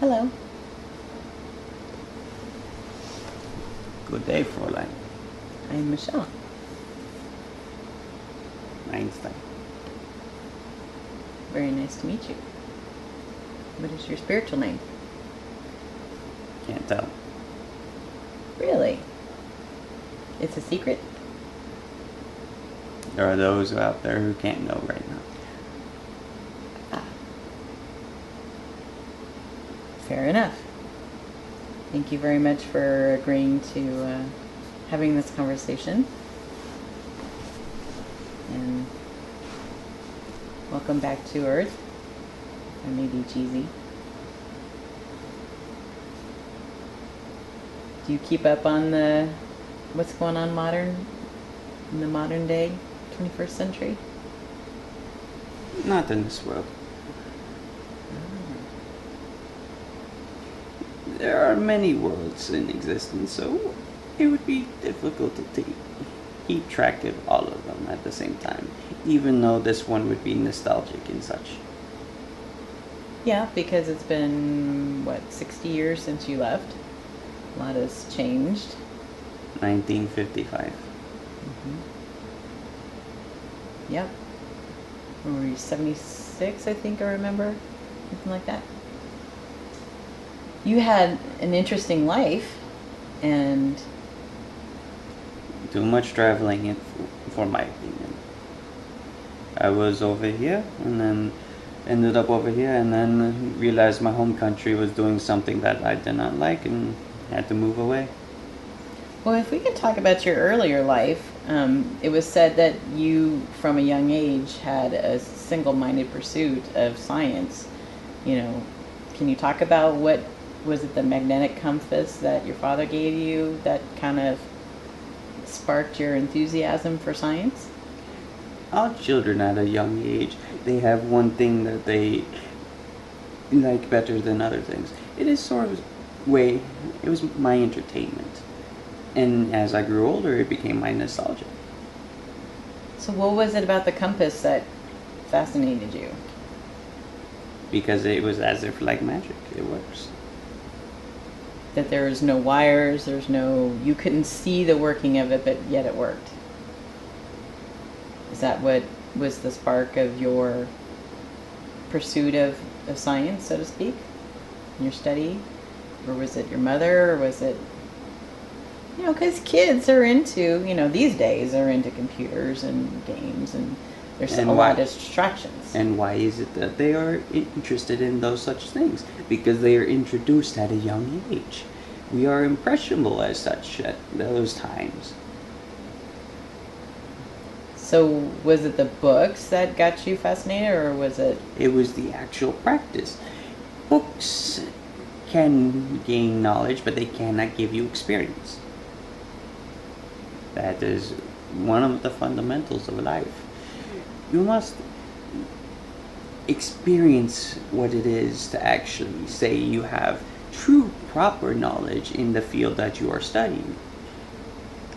Hello. Good day, Fräulein. I'm Michele. Einstein. Very nice to meet you. What is your spiritual name? Can't tell. Really? It's a secret? There are those out there who can't know right now. Ah. Fair enough. Thank you very much for agreeing to having this conversation. And welcome back to Earth. I may be cheesy. Do you keep up on what's going on in the modern day, 21st century? Not in this world. There are many worlds in existence, so it would be difficult to keep track of all of them at the same time, even though this one would be nostalgic and such. Yeah, because it's been, 60 years since you left? A lot has changed. 1955. Mm-hmm. Yep. When were you, 76, I think I remember? Something like that. You had an interesting life, and... Too much traveling for my opinion. I was over here, and then ended up over here, and then realized my home country was doing something that I did not like, and had to move away. Well, if we could talk about your earlier life, it was said that you, from a young age, had a single-minded pursuit of science. Can you talk about what was it, the magnetic compass that your father gave you that kind of sparked your enthusiasm for science? All children at a young age, they have one thing that they like better than other things. It is sort of it was my entertainment. And as I grew older, it became my nostalgia. So what was it about the compass that fascinated you? Because it was as if like magic. It works. That there's no wires, you couldn't see the working of it, but yet it worked. Is that what was the spark of your pursuit of science, so to speak, in your study? Or was it your mother, or was it, because kids are into, these days are into computers and games, and there's a lot of distractions. And why is it that they are interested in those such things? Because they are introduced at a young age. We are impressionable as such at those times. So was it the books that got you fascinated, or was it... It was the actual practice. Books can gain knowledge, but they cannot give you experience. That is one of the fundamentals of life. You must experience what it is to actually say you have true, proper knowledge in the field that you are studying.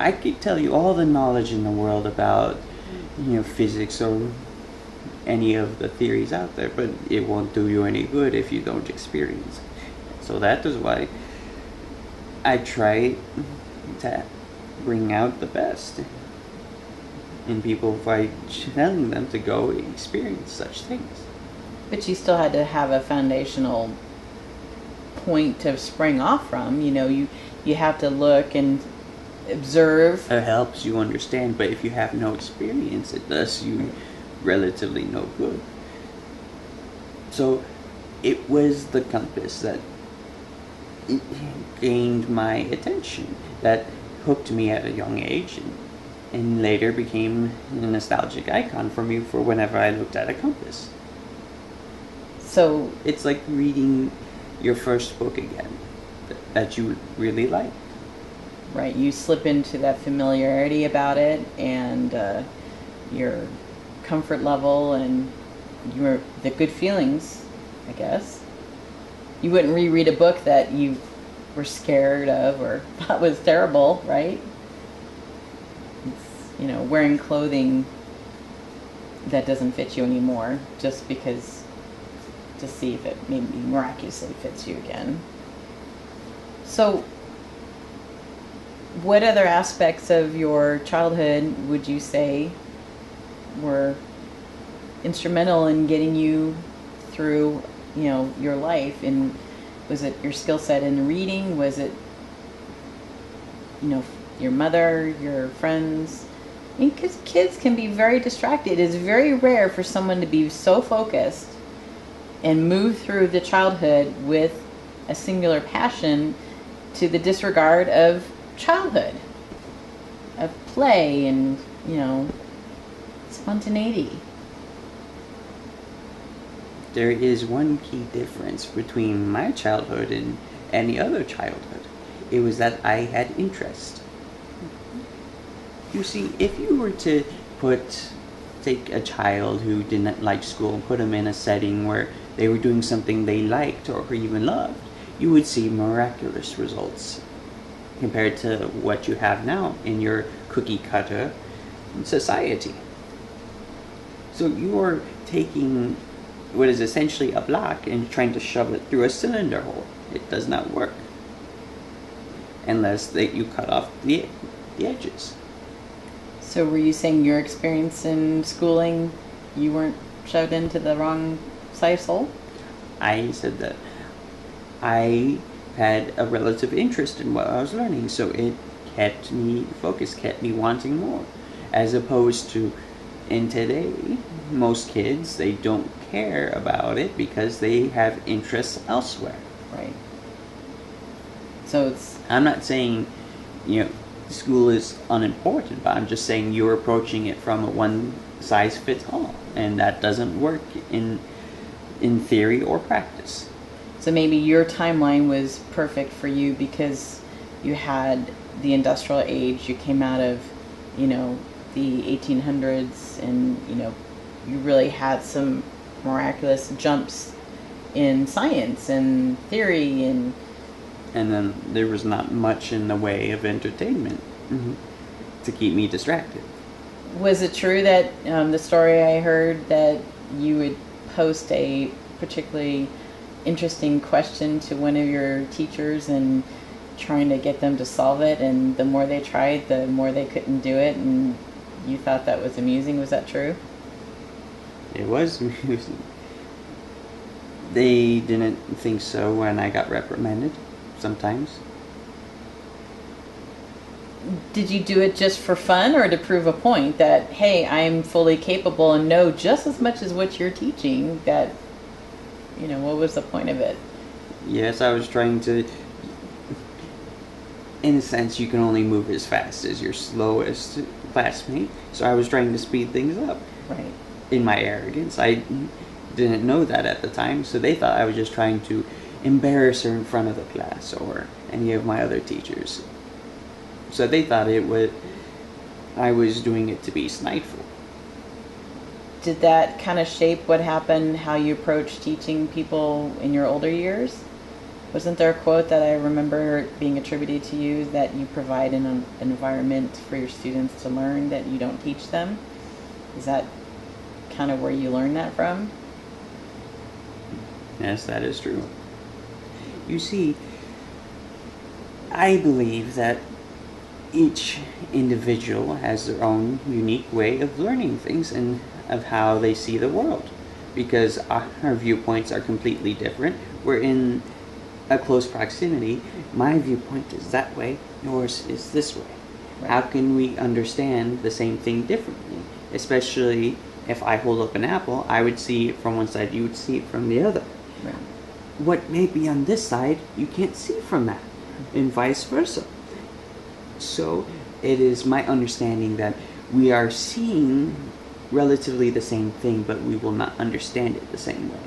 I could tell you all the knowledge in the world about, physics or any of the theories out there, but it won't do you any good if you don't experience it. So that is why I try to bring out the best in people by telling them to go experience such things. But you still had to have a foundational point to spring off from. You have to look and observe. It helps you understand, but if you have no experience, it does you relatively no good. So it was the compass that gained my attention, that hooked me at a young age, and later became a nostalgic icon for me for whenever I looked at a compass. So it's like reading your first book again that you really liked. Right, you slip into that familiarity about it, and your comfort level, and the good feelings, I guess. You wouldn't reread a book that you were scared of or thought was terrible, right? It's, wearing clothing that doesn't fit you anymore just because to see if it maybe miraculously fits you again. So, what other aspects of your childhood would you say were instrumental in getting you through, your life? And was it your skill set in reading? Was it, your mother, your friends? I mean, because kids can be very distracted. It's very rare for someone to be so focused and move through the childhood with a singular passion to the disregard of childhood, of play and, spontaneity. There is one key difference between my childhood and any other childhood. It was that I had interest. You see, if you were to take a child who didn't like school and put them in a setting where they were doing something they liked or even loved, you would see miraculous results compared to what you have now in your cookie cutter society. So you are taking what is essentially a block and trying to shove it through a cylinder hole. It does not work unless you cut off the edges. So were you saying your experience in schooling, you weren't shoved into the wrong size hole? I said that I had a relative interest in what I was learning, so it kept me focused, kept me wanting more. As opposed to in today, most kids, they don't care about it because they have interests elsewhere. Right. So it's... I'm not saying, school is unimportant, but I'm just saying you're approaching it from a one-size-fits-all, and that doesn't work in theory or practice. So maybe your timeline was perfect for you because you had the industrial age, you came out of, the 1800s, and, you really had some miraculous jumps in science and theory and then there was not much in the way of entertainment to keep me distracted. Was it true that the story I heard that you would post a particularly interesting question to one of your teachers and trying to get them to solve it, and the more they tried, the more they couldn't do it, and you thought that was amusing? Was that true? It was amusing. They didn't think so when I got reprimanded sometimes. Did you do it just for fun or to prove a point that, hey, I'm fully capable and know just as much as what you're teaching? That, what was the point of it? Yes, I was trying to... In a sense, you can only move as fast as your slowest classmate, so I was trying to speed things up. Right. In my arrogance, I didn't know that at the time, so they thought I was just trying to embarrass her in front of the class or any of my other teachers. So they thought I was doing it to be spiteful. Did that kind of shape what happened, how you approach teaching people in your older years? Wasn't there a quote that I remember being attributed to you that you provide an environment for your students to learn that you don't teach them? Is that kind of where you learned that from? Yes, that is true. You see, I believe that each individual has their own unique way of learning things and of how they see the world, because our viewpoints are completely different. We're in a close proximity. My viewpoint is that way, yours is this way. Right. How can we understand the same thing differently? Especially if I hold up an apple, I would see it from one side, you would see it from the other. Right. What may be on this side, you can't see from that, and vice versa. So it is my understanding that we are seeing relatively the same thing, but we will not understand it the same way.